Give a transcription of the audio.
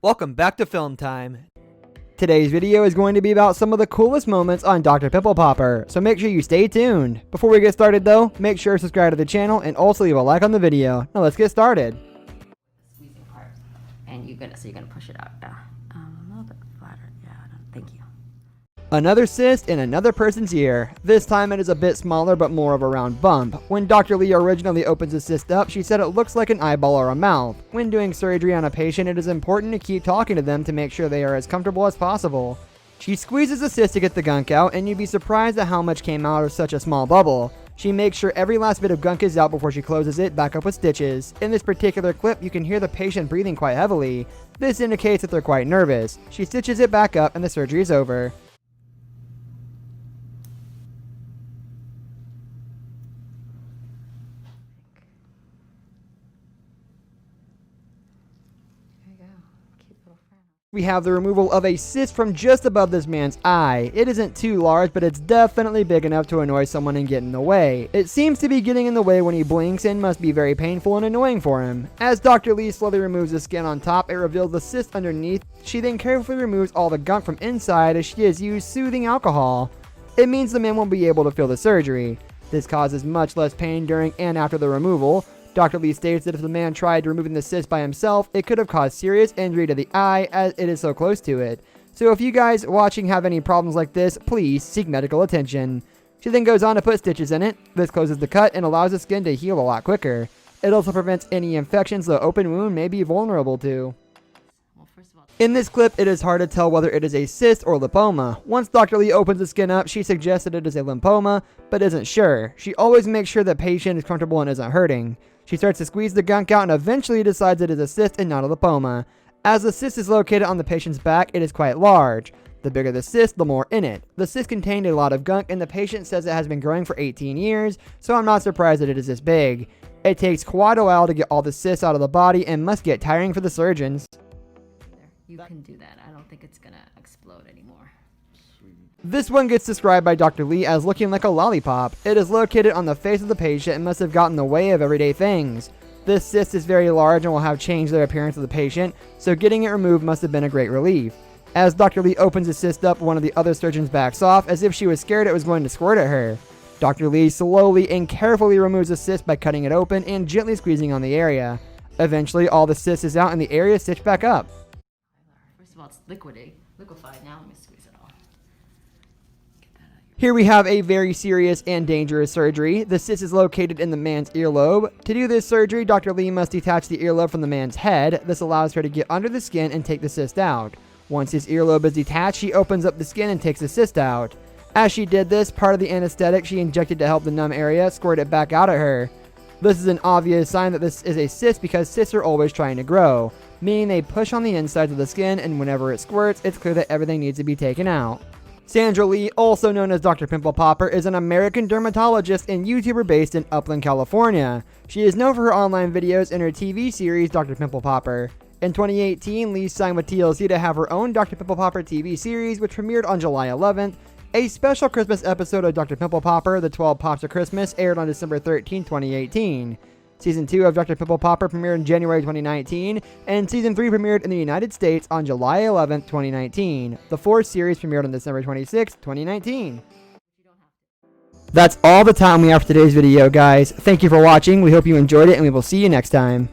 Welcome back to Film Time. Today's video is going to be about some of the coolest moments on Dr. Pimple Popper, so make sure you stay tuned. Before we get started though, make sure to subscribe to the channel and also leave a like on the video. Now let's get started. Squeezing part, and you're gonna push it out. A little bit flatter. Yeah, thank you. Another cyst in another person's ear. This time it is a bit smaller but more of a round bump. When Dr. Lee originally opens the cyst up, she said it looks like an eyeball or a mouth. When doing surgery on a patient, it is important to keep talking to them to make sure they are as comfortable as possible. She squeezes the cyst to get the gunk out, and you'd be surprised at how much came out of such a small bubble. She makes sure every last bit of gunk is out before she closes it back up with stitches. In this particular clip, you can hear the patient breathing quite heavily. This indicates that they're quite nervous. She stitches it back up and the surgery is over. We have the removal of a cyst from just above this man's eye. It isn't too large, but it's definitely big enough to annoy someone and get in the way. It seems to be getting in the way when he blinks and must be very painful and annoying for him. As Dr. Lee slowly removes the skin on top, it reveals the cyst underneath. She then carefully removes all the gunk from inside as she has used soothing alcohol. It means the man won't be able to feel the surgery. This causes much less pain during and after the removal. Dr. Lee states that if the man tried removing the cyst by himself, it could have caused serious injury to the eye as it is so close to it. So if you guys watching have any problems like this, please seek medical attention. She then goes on to put stitches in it. This closes the cut and allows the skin to heal a lot quicker. It also prevents any infections the open wound may be vulnerable to. In this clip, it is hard to tell whether it is a cyst or lipoma. Once Dr. Lee opens the skin up, she suggests that it is a lymphoma, but isn't sure. She always makes sure the patient is comfortable and isn't hurting. She starts to squeeze the gunk out and eventually decides it is a cyst and not a lipoma. As the cyst is located on the patient's back, it is quite large. The bigger the cyst, the more in it. The cyst contained a lot of gunk and the patient says it has been growing for 18 years, so I'm not surprised that it is this big. It takes quite a while to get all the cysts out of the body and must get tiring for the surgeons. You can do that. I don't think it's gonna explode anymore. This one gets described by Dr. Lee as looking like a lollipop. It is located on the face of the patient and must have gotten in the way of everyday things. This cyst is very large and will have changed the appearance of the patient, so getting it removed must have been a great relief. As Dr. Lee opens the cyst up, one of the other surgeons backs off as if she was scared it was going to squirt at her. Dr. Lee slowly and carefully removes the cyst by cutting it open and gently squeezing on the area. Eventually, all the cyst is out and the area is stitched back up. First of all, it's liquefied. Now let me squeeze it all. Here we have a very serious and dangerous surgery. The cyst is located in the man's earlobe. To do this surgery, Dr. Lee must detach the earlobe from the man's head. This allows her to get under the skin and take the cyst out. Once his earlobe is detached, she opens up the skin and takes the cyst out. As she did this, part of the anesthetic she injected to help the numb area squirted back out at her. This is an obvious sign that this is a cyst because cysts are always trying to grow, meaning they push on the insides of the skin, and whenever it squirts, it's clear that everything needs to be taken out. Sandra Lee, also known as Dr. Pimple Popper, is an American dermatologist and YouTuber based in Upland, California. She is known for her online videos and her TV series, Dr. Pimple Popper. In 2018, Lee signed with TLC to have her own Dr. Pimple Popper TV series, which premiered on July 11th. A special Christmas episode of Dr. Pimple Popper, The 12 Pops of Christmas, aired on December 13, 2018. Season 2 of Dr. Pimple Popper premiered in January 2019, and Season 3 premiered in the United States on July 11, 2019. The 4th series premiered on December 26, 2019. That's all the time we have for today's video, guys. Thank you for watching. We hope you enjoyed it, and we will see you next time.